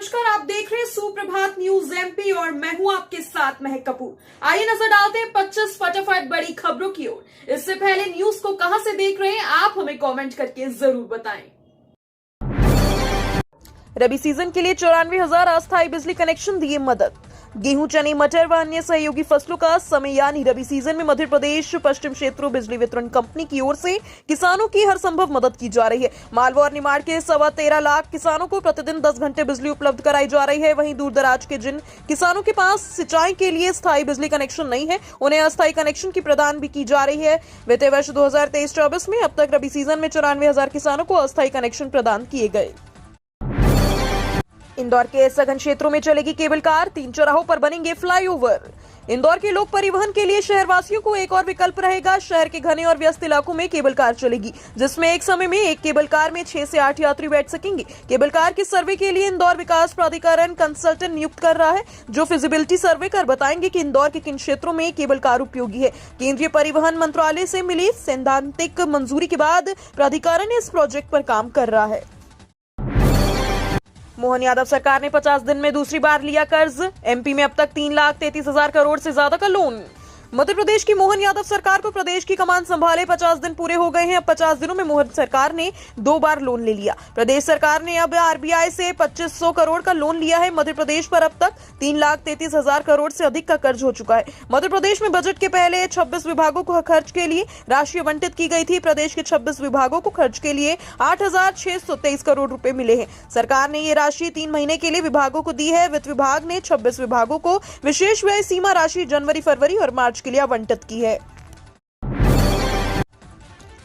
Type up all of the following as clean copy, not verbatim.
नमस्कार, आप देख रहे हैं सुप्रभात न्यूज एमपी और मैं हूं आपके साथ महक कपूर। आइए नजर डालते हैं 25 फटाफट बड़ी खबरों की ओर। इससे पहले न्यूज को कहां से देख रहे हैं आप हमें कमेंट करके जरूर बताएं। रबी सीजन के लिए 94,000 अस्थायी बिजली कनेक्शन दिए मदद। गेहूं, चने, मटर व अन्य सहयोगी फसलों का समय यानी रबी सीजन में मध्य प्रदेश पश्चिम क्षेत्रों बिजली वितरण कंपनी की ओर से किसानों की हर संभव मदद की जा रही है। मालवा और निमाड़ के 13.25 लाख किसानों को प्रतिदिन 10 घंटे बिजली उपलब्ध कराई जा रही है। वहीं दूर दराज के जिन किसानों के पास सिंचाई के लिए स्थायी बिजली कनेक्शन नहीं है, उन्हें अस्थायी कनेक्शन की प्रदान भी की जा रही है। वित्तीय वर्ष 2023-24 में अब तक रबी सीजन में 94,000 किसानों को अस्थायी कनेक्शन प्रदान किए गए। इंदौर के सघन क्षेत्रों में चलेगी केबल कार, 3 चौराहों पर बनेंगे फ्लाईओवर। इंदौर के लोक परिवहन के लिए शहरवासियों को एक और विकल्प रहेगा। शहर के घने और व्यस्त इलाकों में केबल कार चलेगी, जिसमें एक समय में एक केबल कार में 6 से 8 यात्री बैठ सकेंगे। केबल कार के सर्वे के लिए इंदौर विकास प्राधिकरण कंसल्टेंट नियुक्त कर रहा है, जो फिजिबिलिटी सर्वे कर बताएंगे कि इंदौर के किन क्षेत्रों में केबल कार उपयोगी है। केंद्रीय परिवहन मंत्रालय से मिली सैद्धांतिक मंजूरी के बाद प्राधिकरण इस प्रोजेक्ट पर काम कर रहा है। मोहन यादव सरकार ने 50 दिन में दूसरी बार लिया कर्ज। एमपी में अब तक 3,33,000 करोड़ से ज्यादा का लोन। मध्य प्रदेश की मोहन यादव सरकार को प्रदेश की कमान संभाले 50 दिन पूरे हो गए हैं। अब 50 दिनों में मोहन सरकार ने 2 बार लोन ले लिया। प्रदेश सरकार ने अब आरबीआई से 2500 करोड़ का लोन लिया है। मध्य प्रदेश पर अब तक 3,33,000 करोड़ से अधिक का कर्ज हो चुका है। मध्य प्रदेश में बजट के पहले 26 विभागों को खर्च के लिए राशि आवंटित की गई थी। प्रदेश के 26 विभागों को खर्च के लिए 8,623 करोड़ रुपए मिले हैं। सरकार ने ये राशि 3 महीने के लिए विभागों को दी है। वित्त विभाग ने 26 विभागों को विशेष व्यय सीमा राशि जनवरी, फरवरी और मार्च के लिए आवंटित की है।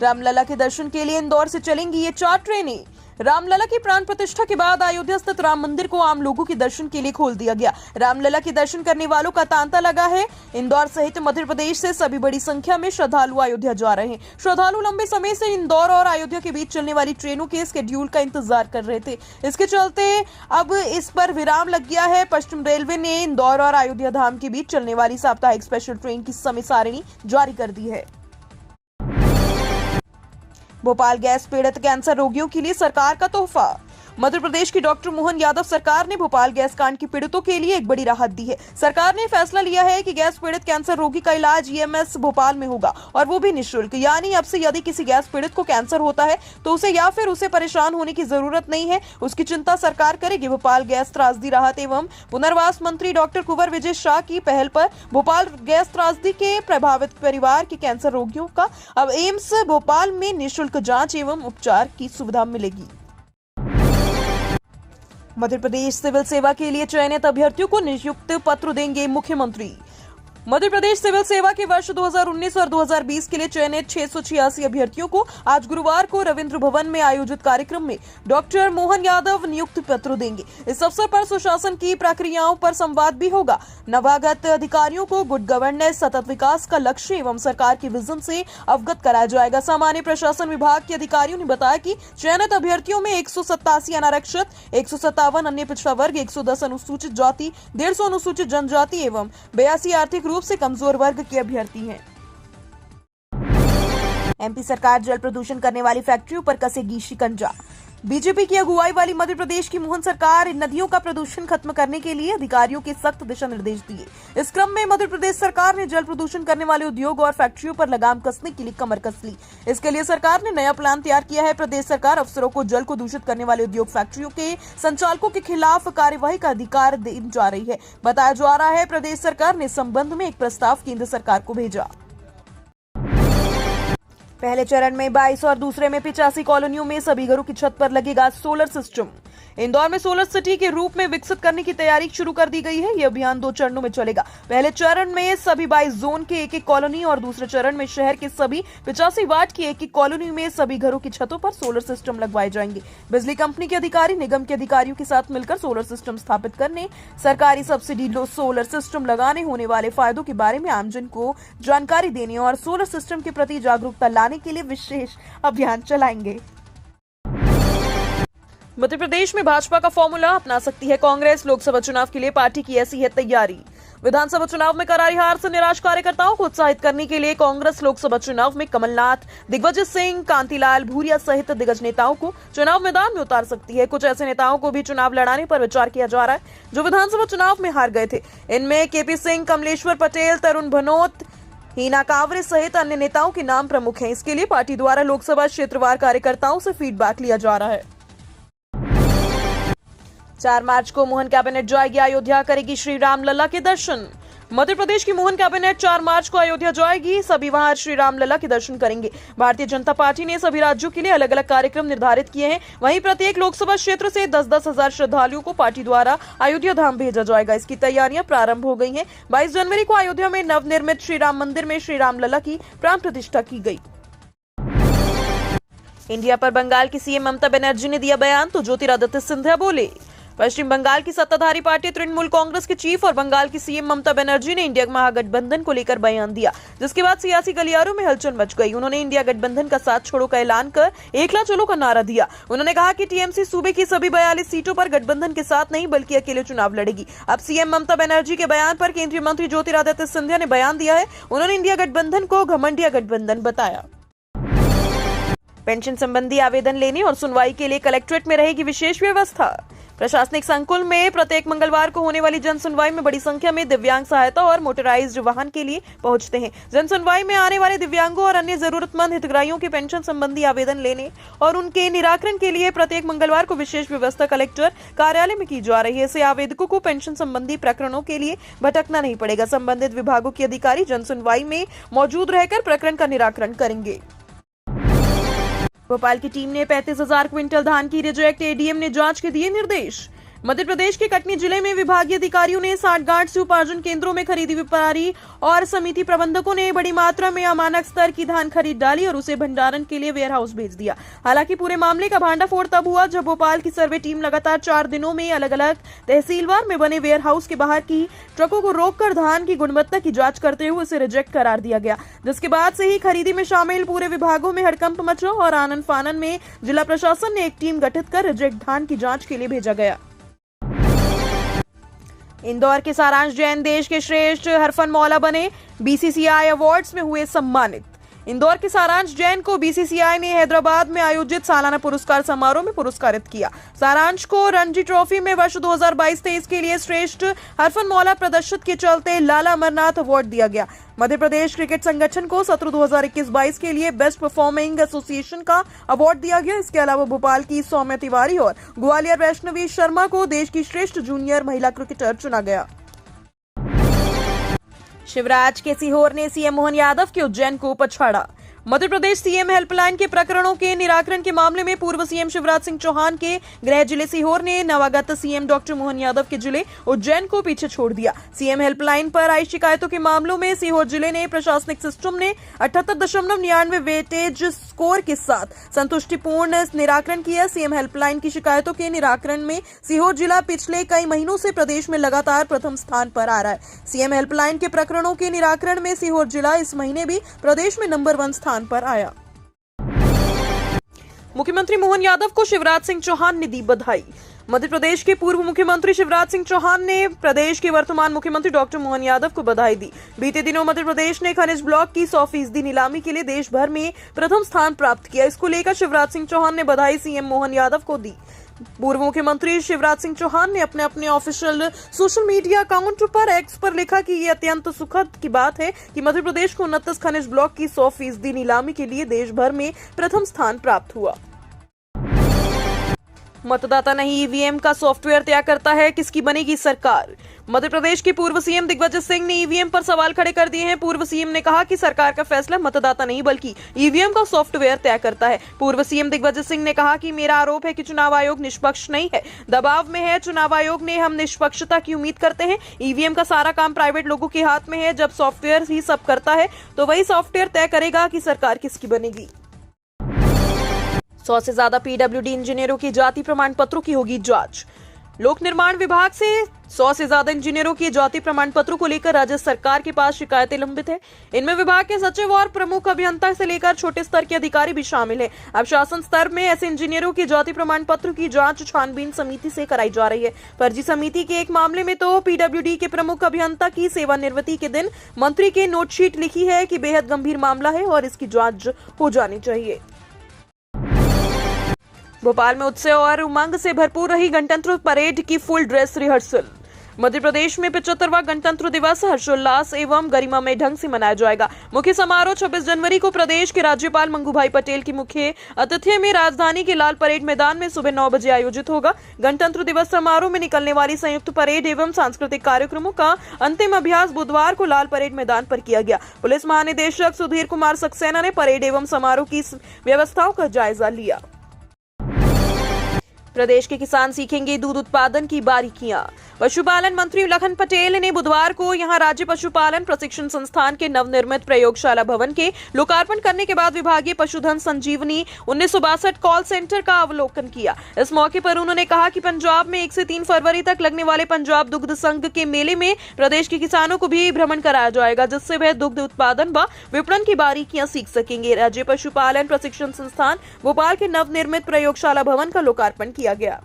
रामलला के दर्शन के लिए इंदौर से चलेंगी ये 4 ट्रेनें। रामलला की प्राण प्रतिष्ठा के बाद अयोध्या स्थित राम मंदिर को आम लोगों के दर्शन के लिए खोल दिया गया। रामलला के दर्शन करने वालों का तांता लगा है। इंदौर सहित मध्य प्रदेश से सभी बड़ी संख्या में श्रद्धालु अयोध्या जा रहे हैं। श्रद्धालु लंबे समय से इंदौर और अयोध्या के बीच चलने वाली ट्रेनों के स्केड्यूल का इंतजार कर रहे थे। इसके चलते अब इस पर विराम लग गया है। पश्चिम रेलवे ने इंदौर और अयोध्या धाम के बीच चलने वाली साप्ताहिक स्पेशल ट्रेन की समय सारिणी जारी कर दी है। भोपाल गैस पीड़ित कैंसर रोगियों के लिए सरकार का तोहफा। मध्य प्रदेश की डॉक्टर मोहन यादव सरकार ने भोपाल गैस कांड के पीड़ितों के लिए एक बड़ी राहत दी है। सरकार ने फैसला लिया है कि गैस पीड़ित कैंसर रोगी का इलाज ईएमएस भोपाल में होगा और वो भी निःशुल्क। यानी अब से यदि किसी गैस पीड़ित को कैंसर होता है तो उसे या फिर उसे परेशान होने की जरूरत नहीं है, उसकी चिंता सरकार करेगी। भोपाल गैस त्रासदी राहत एवं पुनर्वास मंत्री डॉक्टर कुंवर विजय शाह की पहल पर भोपाल गैस त्रासदी के प्रभावित परिवार के कैंसर रोगियों का अब एम्स भोपाल में निःशुल्क जाँच एवं उपचार की सुविधा मिलेगी। मध्य प्रदेश सिविल सेवा के लिए चयनित अभ्यर्थियों को नियुक्ति पत्र देंगे मुख्यमंत्री। मध्य प्रदेश सिविल सेवा के वर्ष 2019 और 2020 के लिए चयनित 686 अभ्यर्थियों को आज गुरुवार को रविंद्र भवन में आयोजित कार्यक्रम में डॉक्टर मोहन यादव नियुक्ति पत्र देंगे। इस अवसर पर सुशासन की प्रक्रियाओं पर संवाद भी होगा। नवागत अधिकारियों को गुड गवर्नेंस, सतत विकास का लक्ष्य एवं सरकार के विजन से अवगत कराया जाएगा। सामान्य प्रशासन विभाग के अधिकारियों ने बताया कि चयनित अभ्यर्थियों में 187 अनारक्षित, 157 अन्य पिछड़ा वर्ग, 110 अनुसूचित जाति, 150 अनुसूचित जनजाति एवं 82 आर्थिक रूप से कमजोर वर्ग के अभ्यर्थी हैं। एमपी सरकार जल प्रदूषण करने वाली फैक्ट्रियों पर कसेगी शिकंजा। बीजेपी की अगुवाई वाली मध्य प्रदेश की मोहन सरकार नदियों का प्रदूषण खत्म करने के लिए अधिकारियों के सख्त दिशा निर्देश दिए। इस क्रम में मध्य प्रदेश सरकार ने जल प्रदूषण करने वाले उद्योग और फैक्ट्रियों पर लगाम कसने के लिए कमर कस ली। इसके लिए सरकार ने नया प्लान तैयार किया है। प्रदेश सरकार अफसरों को जल को दूषित करने वाले उद्योग फैक्ट्रियों के संचालकों के खिलाफ कार्यवाही का अधिकार देने जा रही है। बताया जा रहा है प्रदेश सरकार ने इस संबंध में एक प्रस्ताव केंद्र सरकार को भेजा। पहले चरण में 22 और दूसरे में 85 कॉलोनियों में सभी घरों की छत पर लगेगा सोलर सिस्टम। इंदौर में सोलर सिटी के रूप में विकसित करने की तैयारी शुरू कर दी गई है। यह अभियान 2 चरणों में चलेगा। पहले चरण में सभी 22 जोन के एक कॉलोनी और दूसरे चरण में शहर के सभी 85 वार्ड की एक कॉलोनी में सभी घरों की छतों पर सोलर सिस्टम लगवाए जाएंगे। बिजली कंपनी के अधिकारी निगम के अधिकारियों के साथ मिलकर सोलर सिस्टम स्थापित करने, सरकारी सब्सिडी सोलर सिस्टम लगाने होने वाले फायदों के बारे में आमजन को जानकारी देने और सोलर सिस्टम के प्रति जागरूकता लाने के लिए विशेष अभियान चलाएंगे। मध्य प्रदेश में भाजपा का फॉर्मूला अपना सकती है कांग्रेस। लोकसभा चुनाव के लिए पार्टी की ऐसी है तैयारी। विधानसभा चुनाव में करारी हार से निराश कार्यकर्ताओं को उत्साहित करने के लिए कांग्रेस लोकसभा चुनाव में कमलनाथ, दिग्विजय सिंह, कांतिलाल भूरिया सहित दिग्गज नेताओं को चुनाव मैदान में उतार सकती है। कुछ ऐसे नेताओं को भी चुनाव लड़ाने पर विचार किया जा रहा है जो विधानसभा चुनाव में हार गए थे। इनमें केपी सिंह, कमलेश्वर पटेल, तरुण भनोत, हीना कांवरे सहित अन्य नेताओं के नाम प्रमुख हैं। इसके लिए पार्टी द्वारा लोकसभा क्षेत्रवार कार्यकर्ताओं से फीडबैक लिया जा रहा है। 4 मार्च को मोहन कैबिनेट जाएगी अयोध्या, करेगी श्री राम लला के दर्शन। मध्य प्रदेश की मोहन कैबिनेट 4 मार्च को अयोध्या जाएगी। सभी वहां श्री राम लला के दर्शन करेंगे। भारतीय जनता पार्टी ने सभी राज्यों के लिए अलग अलग कार्यक्रम निर्धारित किए हैं। वहीं प्रत्येक लोकसभा क्षेत्र से 10-10 हजार श्रद्धालुओं को पार्टी द्वारा अयोध्या धाम भेजा जाएगा। इसकी तैयारियां प्रारंभ हो गई हैं। 22 जनवरी को अयोध्या में नवनिर्मित श्री राम मंदिर में श्री राम लला की प्राण प्रतिष्ठा की गई। इंडिया पर बंगाल की सीएम ममता बनर्जी ने दिया बयान तो ज्योतिरादित्य सिंधिया बोले। पश्चिम बंगाल की सत्ताधारी पार्टी तृणमूल कांग्रेस के चीफ और बंगाल की सीएम ममता बनर्जी ने इंडिया महागठबंधन को लेकर बयान दिया, जिसके बाद सियासी गलियारों में हलचल मच गई। उन्होंने इंडिया गठबंधन का साथ छोड़ो का ऐलान कर एकला चलो का नारा दिया। उन्होंने कहा कि टीएमसी सूबे की सभी 42 सीटों पर गठबंधन के साथ नहीं बल्कि अकेले चुनाव लड़ेगी। अब सीएम ममता बनर्जी के बयान पर केंद्रीय मंत्री ज्योतिरादित्य सिंधिया ने बयान दिया है। उन्होंने इंडिया गठबंधन को घमंडिया गठबंधन बताया। पेंशन संबंधी आवेदन लेने और सुनवाई के लिए कलेक्ट्रेट में रहेगी विशेष व्यवस्था। प्रशासनिक संकुल में प्रत्येक मंगलवार को होने वाली जन सुनवाई में बड़ी संख्या में दिव्यांग सहायता और मोटराइज्ड वाहन के लिए पहुंचते हैं। जन सुनवाई में आने वाले दिव्यांगों और अन्य जरूरतमंद हितग्राहियों के पेंशन संबंधी आवेदन लेने और उनके निराकरण के लिए प्रत्येक मंगलवार को विशेष व्यवस्था कलेक्टर कार्यालय में की जा रही है। इससे आवेदकों को पेंशन संबंधी प्रकरणों के लिए भटकना नहीं पड़ेगा। संबंधित विभागों के अधिकारी जन सुनवाई में मौजूद रहकर प्रकरण का निराकरण करेंगे। भोपाल की टीम ने 35,000 क्विंटल धान की रिजेक्ट। एडीएम ने जांच के दिए निर्देश। मध्य प्रदेश के कटनी जिले में विभागीय अधिकारियों ने 60 गांठ से उपार्जन केंद्रों में खरीदी। व्यापारी और समिति प्रबंधकों ने बड़ी मात्रा में अमानक स्तर की धान खरीद डाली और उसे भंडारण के लिए वेयर हाउस भेज दिया। हालांकि पूरे मामले का भांडाफोड़ तब हुआ जब भोपाल की सर्वे टीम लगातार 4 दिनों में अलग अलग तहसीलवार में बने वेयर हाउस के बाहर की ट्रकों को रोककर धान की गुणवत्ता की जांच करते हुए उसे रिजेक्ट करार दिया गया, जिसके बाद से ही खरीदी में शामिल पूरे विभागों में हड़कंप मचा और आनन फानन में जिला प्रशासन ने एक टीम गठित कर रिजेक्ट धान की जांच के लिए भेजा गया। इंदौर के सारांश जैन देश के श्रेष्ठ हरफनमौला बने। बीसीसीआई अवार्ड्स में हुए सम्मानित। इंदौर के सारांश जैन को बीसीसीआई ने हैदराबाद में आयोजित सालाना पुरस्कार समारोह में पुरस्कारित किया। सारांश को रणजी ट्रॉफी में वर्ष 2022-23 के लिए श्रेष्ठ हरफनमौला प्रदर्शन के चलते लाला अमरनाथ अवार्ड दिया गया। मध्य प्रदेश क्रिकेट संगठन को सत्र 2021-22 के लिए बेस्ट परफॉर्मिंग एसोसिएशन का अवार्ड दिया गया। इसके अलावा भोपाल की सौम्या तिवारी और ग्वालियर वैष्णवी शर्मा को देश की श्रेष्ठ जूनियर महिला क्रिकेटर चुना गया। शिवराज के सीहोर ने सीएम मोहन यादव के उज्जैन को पछाड़ा। मध्य प्रदेश सीएम हेल्पलाइन के प्रकरणों के निराकरण के मामले में पूर्व सीएम शिवराज सिंह चौहान के गृह जिले सीहोर ने नवागत सीएम डॉक्टर मोहन यादव के जिले उज्जैन को पीछे छोड़ दिया। सीएम हेल्पलाइन पर आई शिकायतों के मामलों में सीहोर जिले ने प्रशासनिक सिस्टम ने 78.99 वेटेज स्कोर के साथ संतुष्टिपूर्ण निराकरण किया। सीएम हेल्पलाइन की शिकायतों के निराकरण में सीहोर जिला पिछले कई महीनों से प्रदेश में लगातार प्रथम स्थान पर आ रहा है। सीएम हेल्पलाइन के प्रकरणों के निराकरण में सीहोर जिला इस महीने भी प्रदेश में नंबर 1 स्थान पर आया। मुख्यमंत्री मोहन यादव को शिवराज सिंह चौहान ने दी बधाई। मध्य प्रदेश के पूर्व मुख्यमंत्री शिवराज सिंह चौहान ने प्रदेश के वर्तमान मुख्यमंत्री डॉक्टर मोहन यादव को बधाई दी। बीते दिनों मध्य प्रदेश ने खनिज ब्लॉक की 100% नीलामी के लिए देश भर में प्रथम स्थान प्राप्त किया। इसको लेकर शिवराज सिंह चौहान ने बधाई सीएम मोहन यादव को दी। पूर्व मुख्यमंत्री शिवराज सिंह चौहान ने अपने ऑफिशियल सोशल मीडिया अकाउंट पर एक्स पर लिखा कि ये अत्यंत सुखद की बात है कि मध्य प्रदेश को 29 खनिज ब्लॉक की 100% नीलामी के लिए देश भर में प्रथम स्थान प्राप्त हुआ। मतदाता नहीं ईवीएम का सॉफ्टवेयर तय करता है, किसकी बनेगी सरकार। मध्य प्रदेश के पूर्व सीएम दिग्विजय सिंह ने ईवीएम पर सवाल खड़े कर दिए हैं। पूर्व सीएम ने कहा कि सरकार का फैसला मतदाता नहीं बल्कि ईवीएम का सॉफ्टवेयर तय करता है। पूर्व सीएम दिग्विजय सिंह ने कहा कि मेरा आरोप है कि चुनाव आयोग निष्पक्ष नहीं है, दबाव में है। चुनाव आयोग ने हम निष्पक्षता की उम्मीद करते हैं। ईवीएम का सारा काम प्राइवेट लोगों के हाथ में है। जब सॉफ्टवेयर ही सब करता है तो वही सॉफ्टवेयर तय करेगा कि सरकार किसकी बनेगी। 100 से ज्यादा पीडब्ल्यूडी इंजीनियरों की जाति प्रमाण पत्रों की होगी जांच। लोक निर्माण विभाग से 100 से ज्यादा इंजीनियरों की ज्योति प्रमाण पत्रों को लेकर राज्य सरकार के पास शिकायतें लंबित है। इनमें विभाग के सचिव और प्रमुख अभियंता से लेकर छोटे स्तर के अधिकारी भी शामिल है। अब शासन स्तर में ऐसे इंजीनियरों की ज्योति प्रमाण पत्र की जांच छानबीन समिति से कराई जा रही है। फर्जी समिति के एक मामले में तो पीडब्ल्यूडी के प्रमुख अभियंता की सेवानिवृत्ति के दिन मंत्री के नोटशीट लिखी है कि बेहद गंभीर मामला है और इसकी जांच हो जानी चाहिए। भोपाल में उत्साह और उमंग से भरपूर रही गणतंत्र परेड की full dress rehearsal. Madhya Pradesh में 75वां गणतंत्र दिवस हर्षोल्लास एवं गरिमामय ढंग से मनाया जाएगा। मुख्य समारोह 26 जनवरी को प्रदेश के राज्यपाल मंगूभाई पटेल की मुख्य आतिथ्य में राजधानी के लाल परेड मैदान में सुबह 9 बजे आयोजित होगा। गणतंत्र दिवस समारोह में निकलने वाली संयुक्त परेड एवं सांस्कृतिक कार्यक्रमों का अंतिम अभ्यास बुधवार को लाल परेड मैदान पर किया गया। पुलिस महानिदेशक सुधीर कुमार सक्सेना ने परेड एवं समारोह की व्यवस्थाओं का जायजा लिया। प्रदेश के किसान सीखेंगे दूध उत्पादन की बारीकियां। पशुपालन मंत्री लखन पटेल ने बुधवार को यहां राज्य पशुपालन प्रशिक्षण संस्थान के नवनिर्मित प्रयोगशाला भवन के लोकार्पण करने के बाद विभागीय पशुधन संजीवनी 1962 कॉल सेंटर का अवलोकन किया। इस मौके पर उन्होंने कहा कि पंजाब में 1 से 3 फरवरी तक लगने वाले पंजाब दुग्ध संघ के मेले में प्रदेश के किसानों को भी भ्रमण कराया जाएगा, जिससे वह दुग्ध उत्पादन व विपणन की बारीकियां सीख सकेंगे। राज्य पशुपालन प्रशिक्षण संस्थान भोपाल के नवनिर्मित प्रयोगशाला भवन का लोकार्पण किया गया।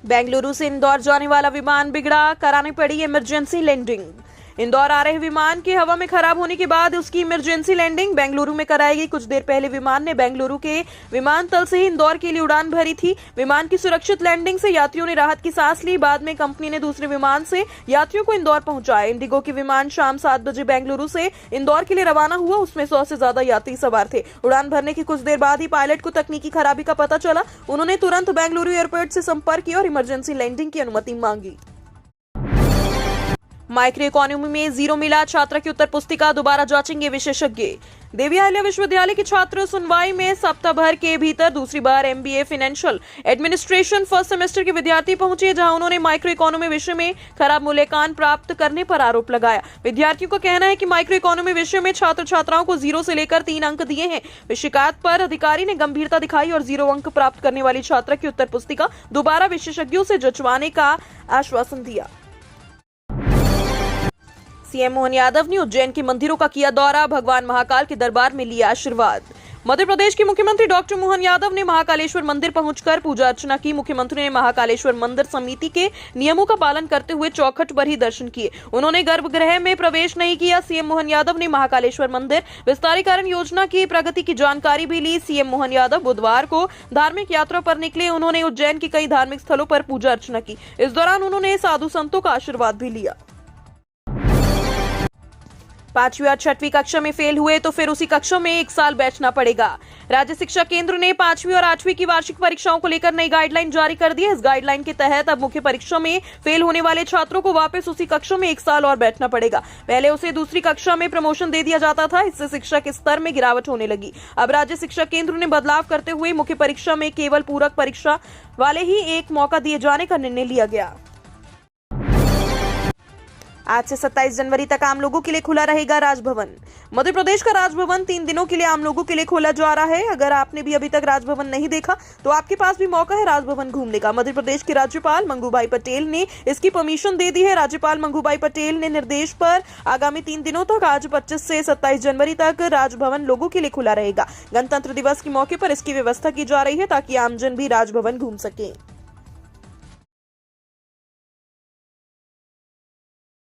बेंगलुरु से इंदौर जाने वाला विमान बिगड़ा, करानी पड़ी इमरजेंसी लैंडिंग। इंदौर आ रहे विमान के हवा में खराब होने के बाद उसकी इमरजेंसी लैंडिंग बेंगलुरु में कराई गई। कुछ देर पहले विमान ने बेंगलुरु के विमानतल से ही इंदौर के लिए उड़ान भरी थी। विमान की सुरक्षित लैंडिंग से यात्रियों ने राहत की सांस ली। बाद में कंपनी ने दूसरे विमान से यात्रियों को इंदौर पहुंचाया। इंडिगो के विमान शाम 7 बजे बेंगलुरु से इंदौर के लिए रवाना हुआ। उसमें 100 से ज्यादा यात्री सवार थे। उड़ान भरने की कुछ देर बाद ही पायलट को तकनीकी खराबी का पता चला। उन्होंने तुरंत बेंगलुरु एयरपोर्ट से संपर्क किया और इमरजेंसी लैंडिंग की अनुमति मांगी। माइक्रो इकोनॉमी में 0 मिला, छात्रा की उत्तर पुस्तिका दोबारा जांचेंगे विशेषज्ञ। देवी अहिल्या विश्वविद्यालय के छात्र सुनवाई में सप्ताह भर के भीतर दूसरी बार MBA financial administration first semester के विद्यार्थी पहुंचे, जहां उन्होंने माइक्रो इकोनॉमी विषय में खराब मूल्यांकन प्राप्त करने पर आरोप लगाया। विद्यार्थियों का कहना है कि माइक्रो इकोनॉमी विषय में छात्र छात्राओं को 0 से लेकर 3 अंक दिए हैं। शिकायत पर अधिकारी ने गंभीरता दिखाई और 0 अंक प्राप्त करने वाली छात्रा की उत्तर पुस्तिका दोबारा विशेषज्ञों से जंचवाने का आश्वासन दिया। सीएम मोहन यादव ने उज्जैन के मंदिरों का किया दौरा, भगवान महाकाल के दरबार में लिया आशीर्वाद। मध्य प्रदेश के मुख्यमंत्री डॉक्टर मोहन यादव ने महाकालेश्वर मंदिर पहुंचकर पूजा अर्चना की। मुख्यमंत्री ने महाकालेश्वर मंदिर समिति के नियमों का पालन करते हुए चौखट पर ही दर्शन किए। उन्होंने गर्भगृह में प्रवेश नहीं किया। सीएम मोहन यादव ने महाकालेश्वर मंदिर विस्तारीकरण योजना की प्रगति की जानकारी भी ली। सीएम मोहन यादव बुधवार को धार्मिक यात्रा पर निकले। उन्होंने उज्जैन के कई धार्मिक स्थलों पर पूजा अर्चना की। इस दौरान उन्होंने साधु संतों का आशीर्वाद भी लिया। 5वीं और 6वीं कक्षा में फेल हुए तो फिर उसी कक्षा में 1 साल बैठना पड़ेगा। राज्य शिक्षा केंद्र ने 5वीं और 8वीं की वार्षिक परीक्षाओं को लेकर नई गाइडलाइन जारी कर दी है। इस गाइडलाइन के तहत अब मुख्य परीक्षा में फेल होने वाले छात्रों को वापस उसी कक्षा में 1 साल और बैठना पड़ेगा। पहले उसे दूसरी कक्षा में प्रमोशन दे दिया जाता था, इससे शिक्षा के स्तर में गिरावट होने लगी। अब राज्य शिक्षा केंद्र ने बदलाव करते हुए मुख्य परीक्षा में केवल पूरक परीक्षा वाले ही एक मौका दिए जाने का निर्णय लिया गया। आज से 27 जनवरी तक आम लोगों के लिए खुला रहेगा राजभवन। मध्य प्रदेश का राजभवन 3 दिनों के लिए आम लोगों के लिए खोला जा रहा है। अगर आपने भी अभी तक राजभवन नहीं देखा तो आपके पास भी मौका है राजभवन घूमने का। मध्य प्रदेश के राज्यपाल मंगूभाई पटेल ने इसकी परमिशन दे दी है। राज्यपाल मंगूभाई पटेल ने निर्देश पर आगामी 3 दिनों तक आज 25 से 27 जनवरी तक राजभवन लोगों के लिए खुला रहेगा। गणतंत्र दिवस के मौके पर इसकी व्यवस्था की जा रही है ताकि आमजन भी राजभवन घूम सके।